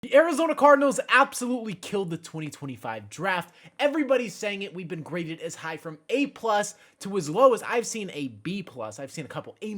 The Arizona Cardinals absolutely killed the 2025 draft. Everybody's saying it. We've been graded as high from A+ to as low as I've seen a B+. I've seen a couple A-,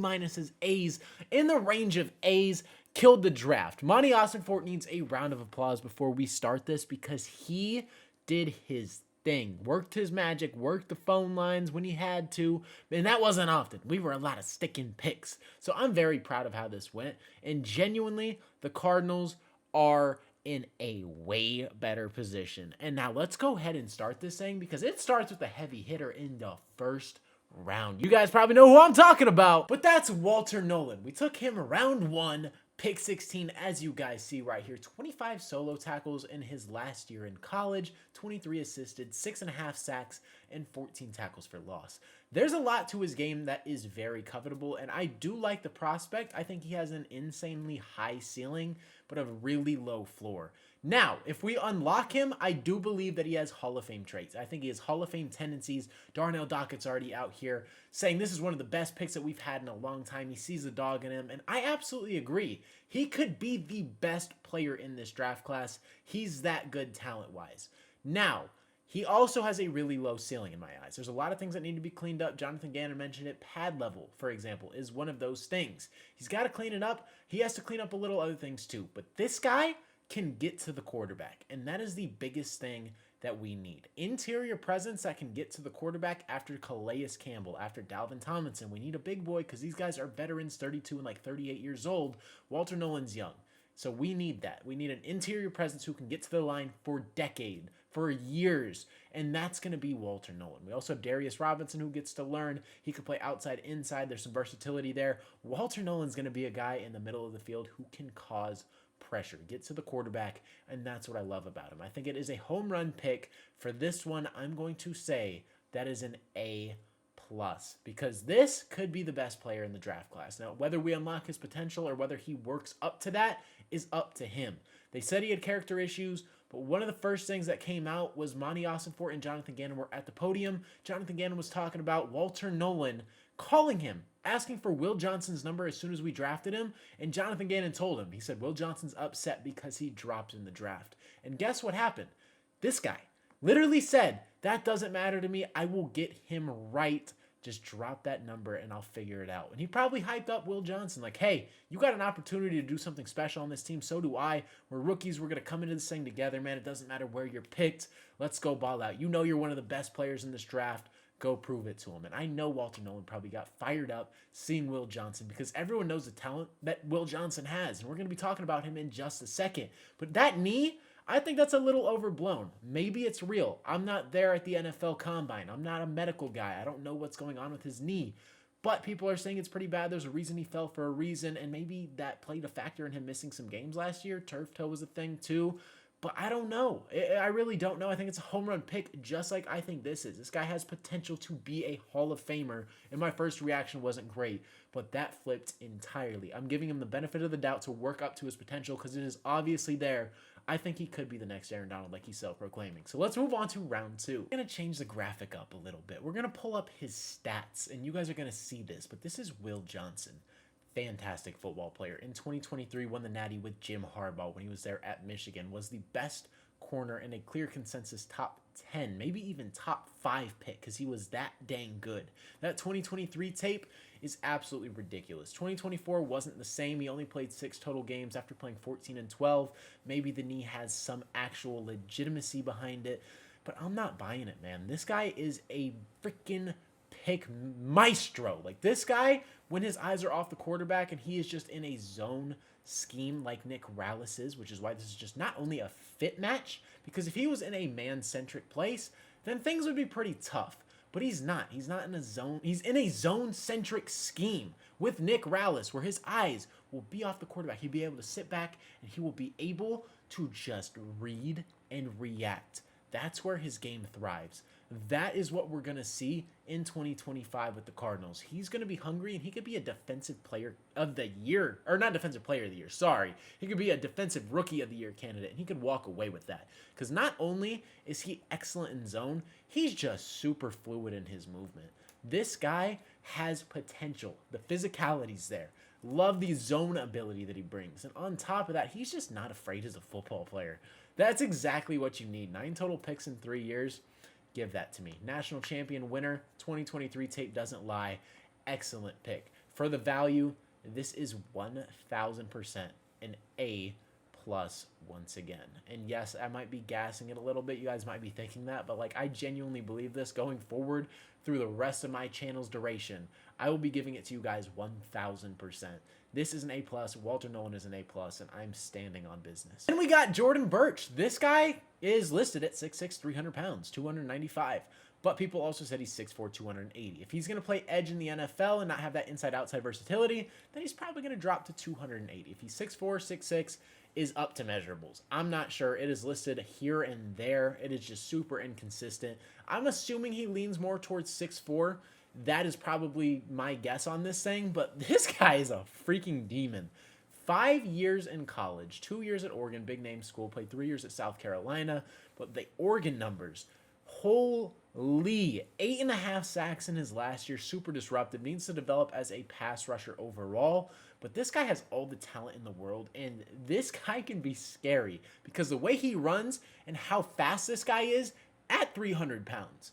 A's, in the range of A's. Killed the draft. Monti Ossenfort needs a round of applause before we start this because he did his thing. Worked his magic, worked the phone lines when he had to, and that wasn't often. We were a lot of sticking picks. So I'm very proud of how this went, and genuinely, the Cardinals are in a way better position. And now let's go ahead and start this thing because it starts with a heavy hitter in the first round. You guys probably know who I'm talking about, but that's Walter Nolen. We took him round 1, pick 16, as you guys see right here. 25 solo tackles in his last year in college, 23 assisted, 6.5 sacks, and 14 tackles for loss. There's a lot to his game that is very covetable, and I do like the prospect. I think he has an insanely high ceiling, but a really low floor. Now, if we unlock him, I do believe that he has Hall of Fame traits. I think he has Hall of Fame tendencies. Darnell Dockett's already out here saying this is one of the best picks that we've had in a long time. He sees the dog in him, and I absolutely agree. He could be the best player in this draft class. He's that good talent-wise. Now, he also has a really low ceiling in my eyes. There's a lot of things that need to be cleaned up. Jonathan Gannon mentioned it. Pad level, for example, is one of those things. He's got to clean it up. He has to clean up a little other things too. But this guy can get to the quarterback, and that is the biggest thing that we need. Interior presence that can get to the quarterback after Calais Campbell, after Dalvin Tomlinson. We need a big boy because these guys are veterans, 32 and like 38 years old. Walter Nolen's young. So we need that. We need an interior presence who can get to the line for decades, for years, and that's going to be Walter Nolen. We also have Darius Robinson who gets to learn. He could play outside, inside. There's some versatility there. Walter Nolen's going to be a guy in the middle of the field who can cause pressure, get to the quarterback, and that's what I love about him. I think it is a home run pick. For this one, I'm going to say that is an A+, because this could be the best player in the draft class. Now, whether we unlock his potential or whether he works up to that is up to him. They said he had character issues, but one of the first things that came out was Monti Ossenfort and Jonathan Gannon were at the podium. Jonathan Gannon was talking about Walter Nolen calling him, asking for Will Johnson's number as soon as we drafted him, and Jonathan Gannon told him, he said, Will Johnson's upset because he dropped in the draft. And guess what happened? This guy literally said, that doesn't matter to me. I will get him right. Just drop that number and I'll figure it out. And he probably hyped up Will Johnson like, hey, you got an opportunity to do something special on this team. So do I. We're rookies. We're going to come into this thing together, man. It doesn't matter where you're picked. Let's go ball out. You know you're one of the best players in this draft. Go prove it to him. And I know Walter Nolen probably got fired up seeing Will Johnson because everyone knows the talent that Will Johnson has. And we're going to be talking about him in just a second. But that knee, I think that's a little overblown. Maybe it's real. I'm not there at the NFL Combine. I'm not a medical guy. I don't know what's going on with his knee. But people are saying it's pretty bad. There's a reason he fell for a reason. And maybe that played a factor in him missing some games last year. Turf toe was a thing too. But I don't know. I really don't know. I think it's a home run pick, just like I think this is. This guy has potential to be a Hall of Famer, and my first reaction wasn't great, but that flipped entirely. I'm giving him the benefit of the doubt to work up to his potential because it is obviously there. I think he could be the next Aaron Donald like he's self-proclaiming. So let's move on to round 2. We're going to change the graphic up a little bit. We're going to pull up his stats, and you guys are going to see this, but this is Will Johnson. Fantastic football player. In 2023, won the Natty with Jim Harbaugh when he was there at Michigan, was the best corner and a clear consensus top 10, maybe even top 5 pick because he was that dang good. That 2023 tape is absolutely ridiculous. 2024 wasn't the same. He only played 6 total games after playing 14 and 12. Maybe the knee has some actual legitimacy behind it, but I'm not buying it, man. This guy is a freaking pick maestro. Like this guy, when his eyes are off the quarterback and he is just in a zone scheme like Nick Rallis is, which is why this is just not only a fit match, because if he was in a man-centric place, then things would be pretty tough. But he's not. He's not in a zone. He's in a zone-centric scheme with Nick Rallis where his eyes will be off the quarterback. He'll be able to sit back and he will be able to just read and react. That's where his game thrives. That is what we're going to see in 2025 with the Cardinals. He's going to be hungry, and he could be a defensive player of the year, or not defensive player of the year, sorry. He could be a defensive rookie of the year candidate, and he could walk away with that. Because not only is he excellent in zone, he's just super fluid in his movement. This guy has potential. The physicality's there. Love the zone ability that he brings. And on top of that, he's just not afraid as a football player. That's exactly what you need. 9 total picks in 3 years. Give that to me. National champion winner. 2023 tape doesn't lie. Excellent pick. For the value, this is 1,000% an A plus once again. And yes, I might be gassing it a little bit. You guys might be thinking that, but like I genuinely believe this going forward through the rest of my channel's duration. I will be giving it to you guys 1,000%. This is an A plus. Walter Nolen is an A plus, and I'm standing on business. And we got Jordan Burch. This guy is listed at 6'6", 300 pounds, 295. But people also said he's 6'4", 280. If he's going to play edge in the NFL and not have that inside-outside versatility, then he's probably going to drop to 280. If he's 6'4", 6'6", is up to measurables. I'm not sure. It is listed here and there. It is just super inconsistent. I'm assuming he leans more towards 6'4". That is probably my guess on this thing, but this guy is a freaking demon. 5 years in college, 2 years at Oregon, big name school, played 3 years at South Carolina, but the Oregon numbers, holy, 8.5 sacks in his last year, super disruptive, needs to develop as a pass rusher overall, but this guy has all the talent in the world, and this guy can be scary because the way he runs and how fast this guy is at 300 pounds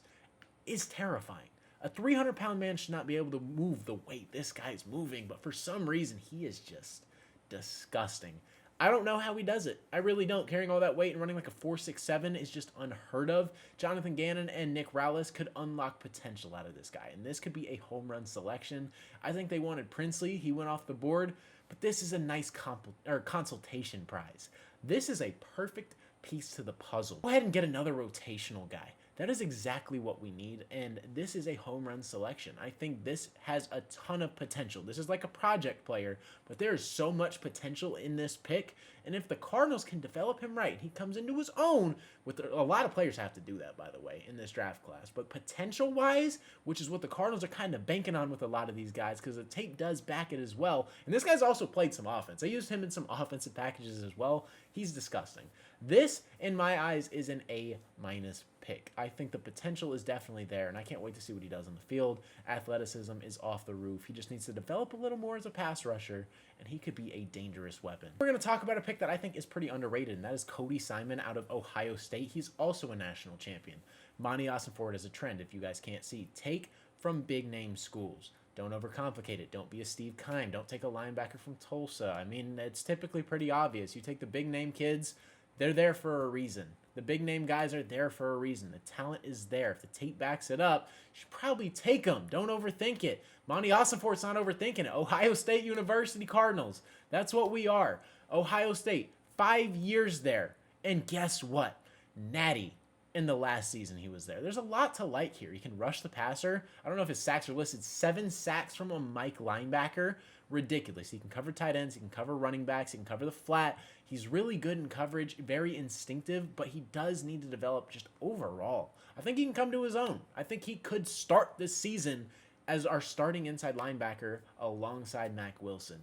is terrifying. A 300-pound man should not be able to move the weight this guy's moving, but for some reason, he is just disgusting. I don't know how he does it. I really don't. Carrying all that weight and running like a 4.67 is just unheard of. Jonathan Gannon and Nick Rallis could unlock potential out of this guy, and this could be a home run selection. I think they wanted Princely. He went off the board, but this is a nice consultation prize. This is a perfect piece to the puzzle. Go ahead and get another rotational guy. That is exactly what we need, and this is a home run selection. I think this has a ton of potential. This is like a project player, but there is so much potential in this pick, and if the Cardinals can develop him right, he comes into his own, with a lot of players have to do that, by the way, in this draft class, but potential-wise, which is what the Cardinals are kind of banking on with a lot of these guys, because the tape does back it as well, and this guy's also played some offense. I used him in some offensive packages as well. He's disgusting. This, in my eyes, is an A-minus pick. I think the potential is definitely there, and I can't wait to see what he does on the field. Athleticism is off the roof. He just needs to develop a little more as a pass rusher, and he could be a dangerous weapon. We're going to talk about a pick that I think is pretty underrated, and that is Cody Simon out of Ohio State. He's also a national champion. Monti Ossenfort is a trend, if you guys can't see. Take from big-name schools. Don't overcomplicate it. Don't be a Steve Keim. Don't take a linebacker from Tulsa. I mean, it's typically pretty obvious. You take the big-name kids, they're there for a reason. The big-name guys are there for a reason. The talent is there. If the tape backs it up, you should probably take them. Don't overthink it. Monti Ossenfort's not overthinking it. Ohio State University Cardinals. That's what we are. Ohio State, 5 years there. And guess what? Natty in the last season he was there. There's a lot to like here. He can rush the passer. I don't know if his sacks are listed. 7 sacks from a Mike linebacker. Ridiculous. He can cover tight ends. He can cover running backs. He can cover the flat. He's really good in coverage, very instinctive, but he does need to develop just overall. I think he can come to his own. I think he could start this season as our starting inside linebacker alongside Mack Wilson.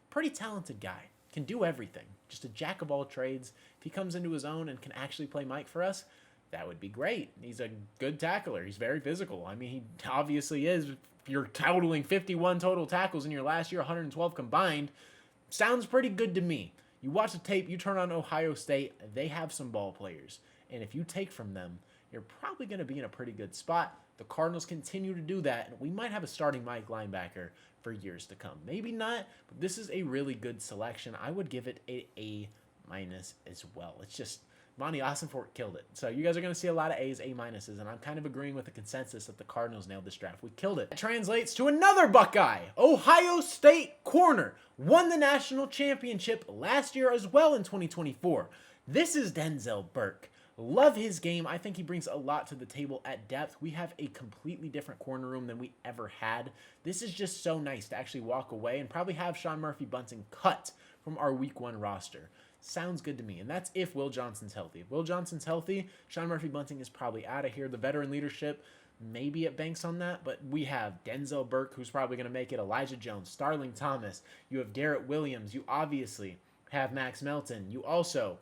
Pretty talented guy. Can do everything. Just a jack of all trades. If he comes into his own and can actually play Mike for us, that would be great. He's a good tackler. He's very physical. I mean, he obviously is. If you're totaling 51 total tackles in your last year, 112 combined, sounds pretty good to me. You watch the tape, you turn on Ohio State, they have some ball players. And if you take from them, you're probably going to be in a pretty good spot. The Cardinals continue to do that, and we might have a starting Mike linebacker for years to come. Maybe not, but this is a really good selection. I would give it an A- as well. It's just Monti Ossenfort killed it. So you guys are going to see a lot of A's, A-minuses, and I'm kind of agreeing with the consensus that the Cardinals nailed this draft. We killed it. It translates to another Buckeye. Ohio State corner. Won the national championship last year as well in 2024. This is Denzel Burke. Love his game. I think he brings a lot to the table at depth. We have a completely different corner room than we ever had. This is just so nice to actually walk away and probably have Sean Murphy-Bunting cut from our Week 1 roster. Sounds good to me, and that's if Will Johnson's healthy. If Will Johnson's healthy, Sean Murphy-Bunting is probably out of here. The veteran leadership, maybe it banks on that, but we have Denzel Burke, who's probably going to make it, Elijah Jones, Starling Thomas. You have Garrett Williams. You obviously have Max Melton. You also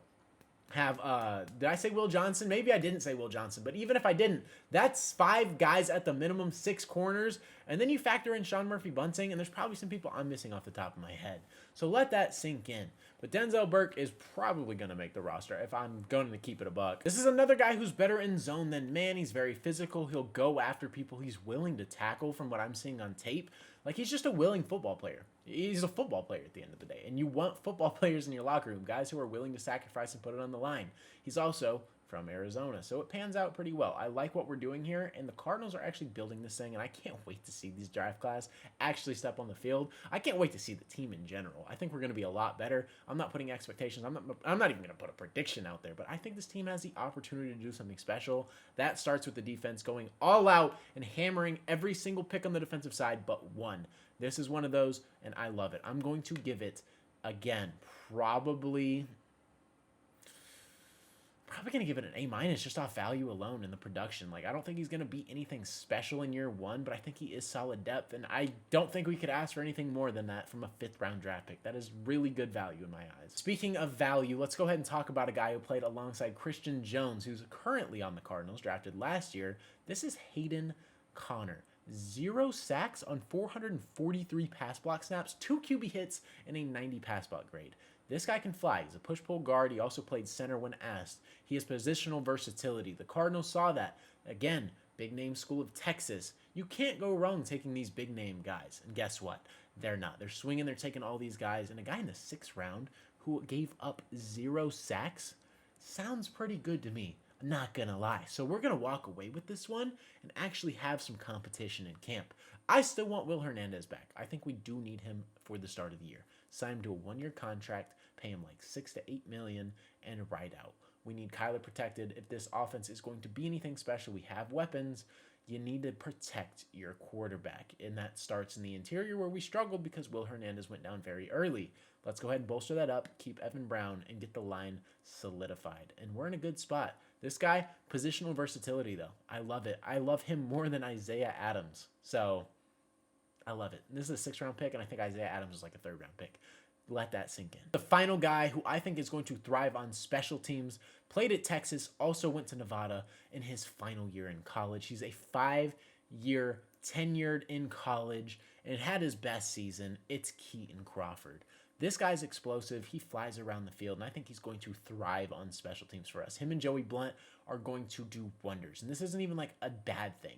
have did I say Will Johnson? Maybe I didn't say Will Johnson, but even if I didn't, that's 5 guys at the minimum, 6 corners, and then you factor in Sean Murphy Bunting, and there's probably some people I'm missing off the top of my head. So let that sink in. But Denzel Burke is probably going to make the roster if I'm going to keep it a buck. This is another guy who's better in zone than man. He's very physical. He'll go after people. He's willing to tackle from what I'm seeing on tape. Like, he's just a willing football player. He's a football player at the end of the day. And you want football players in your locker room, guys who are willing to sacrifice and put it on the line. He's also from Arizona, so it pans out pretty well. I like what we're doing here, and the Cardinals are actually building this thing, and I can't wait to see these draft class actually step on the field. I can't wait to see the team in general. I think we're going to be a lot better. I'm not putting expectations. I'm not even going to put a prediction out there, but I think this team has the opportunity to do something special. That starts with the defense going all out and hammering every single pick on the defensive side but one. This is one of those, and I love it. I'm going to give it, again, probably going to give it an A- just off value alone in the production. Like, I don't think he's going to be anything special in year one, but I think he is solid depth, and I don't think we could ask for anything more than that from a 5th-round draft pick. That is really good value in my eyes. Speaking of value, let's go ahead and talk about a guy who played alongside Christian Jones, who's currently on the Cardinals, drafted last year. This is Hayden Connor. 0 sacks on 443 pass block snaps, 2 QB hits, and a 90 pass block grade. This guy can fly. He's a push-pull guard. He also played center when asked. He has positional versatility. The Cardinals saw that. Again, big-name school of Texas. You can't go wrong taking these big-name guys. And guess what? They're not. They're swinging. They're taking all these guys. And a guy in the 6th round who gave up 0 sacks sounds pretty good to me. I'm not going to lie. So we're going to walk away with this one and actually have some competition in camp. I still want Will Hernandez back. I think we do need him for the start of the year. Sign him to a 1-year contract, pay him like $6 to $8 million, and ride out. We need Kyler protected. If this offense is going to be anything special, we have weapons. You need to protect your quarterback, and that starts in the interior where we struggled because Will Hernandez went down very early. Let's go ahead and bolster that up, keep Evan Brown, and get the line solidified. And we're in a good spot. This guy, positional versatility, though. I love it. I love him more than Isaiah Adams. So I love it. This is a 6th-round pick, and I think Isaiah Adams is like a 3rd-round pick. Let that sink in. The final guy who I think is going to thrive on special teams, played at Texas, also went to Nevada in his final year in college. He's a 5-year tenured in college and had his best season. It's Kitan Crawford. This guy's explosive. He flies around the field, and I think he's going to thrive on special teams for us. Him and Joey Blount are going to do wonders, and this isn't even like a bad thing.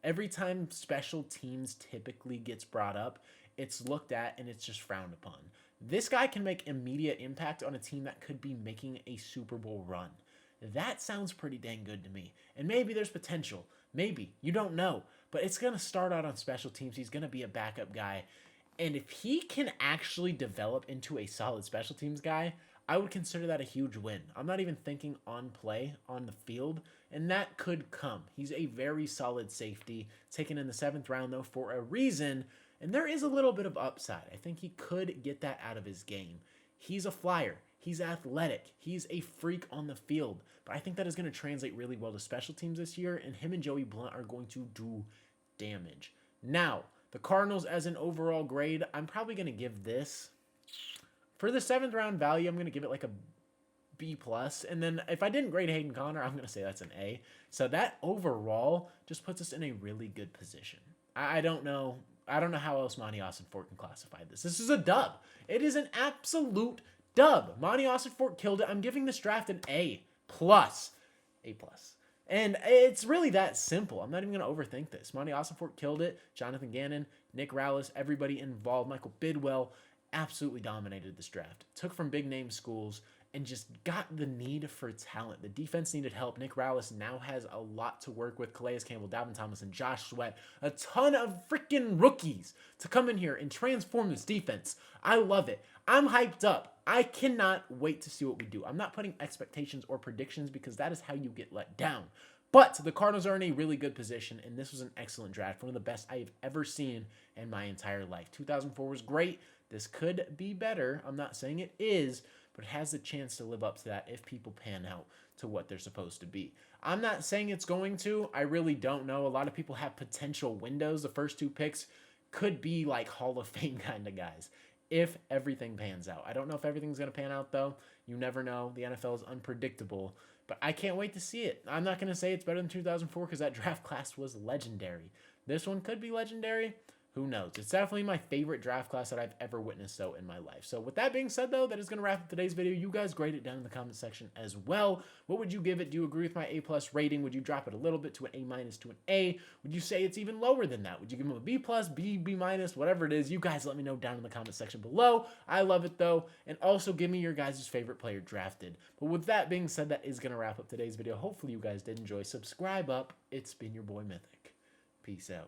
Every time special teams typically gets brought up, it's looked at and it's just frowned upon. This guy can make immediate impact on a team that could be making a Super Bowl run. That sounds pretty dang good to me. And maybe there's potential. Maybe. You don't know. But it's going to start out on special teams. He's going to be a backup guy. And if he can actually develop into a solid special teams guy, I would consider that a huge win. I'm not even thinking on play, on the field, and that could come. He's a very solid safety, taken in the 7th round, though, for a reason, and there is a little bit of upside. I think he could get that out of his game. He's a flyer. He's athletic. He's a freak on the field, but I think that is going to translate really well to special teams this year, and him and Joey Blount are going to do damage. Now, the Cardinals as an overall grade, I'm probably going to give this, for the 7th round value, I'm going to give it like a B+. And then if I didn't grade Hayden Connor, I'm going to say that's an A. So that overall just puts us in a really good position. I don't know how else Monti Ossenfort can classify this. This is a dub. It is an absolute dub. Monti Ossenfort killed it. I'm giving this draft an A+. A+. And it's really that simple. I'm not even going to overthink this. Monti Ossenfort killed it. Jonathan Gannon, Nick Rallis, everybody involved, Michael Bidwell, absolutely dominated this draft. Took from big-name schools and just got the need for talent. The defense needed help. Nick Rallis now has a lot to work with. Calais Campbell, Dalvin Tomlinson, Josh Sweat, a ton of freaking rookies to come in here and transform this defense. I love it. I'm hyped up. I cannot wait to see what we do. I'm not putting expectations or predictions because that is how you get let down. But the Cardinals are in a really good position, and this was an excellent draft. One of the best I have ever seen in my entire life. 2004 was great. This could be better. I'm not saying it is, but it has the chance to live up to that if people pan out to what they're supposed to be. I'm not saying it's going to. I really don't know. A lot of people have potential windows. The first 2 picks could be like Hall of Fame kind of guys. if everything pans out. I don't know if everything's going to pan out, though. You never know. The NFL is unpredictable, but I can't wait to see it. I'm not going to say it's better than 2004 because that draft class was legendary. This one could be legendary. Who knows? It's definitely my favorite draft class that I've ever witnessed so in my life. So with that being said, though, that is going to wrap up today's video. You guys grade it down in the comment section as well. What would you give it? Do you agree with my A+ rating? Would you drop it a little bit to an A- to an A? Would you say it's even lower than that? Would you give them a B+, B, B-, whatever it is? You guys let me know down in the comment section below. I love it, though. And also give me your guys' favorite player drafted. But with that being said, that is going to wrap up today's video. Hopefully you guys did enjoy. Subscribe up. It's been your boy Mythic. Peace out.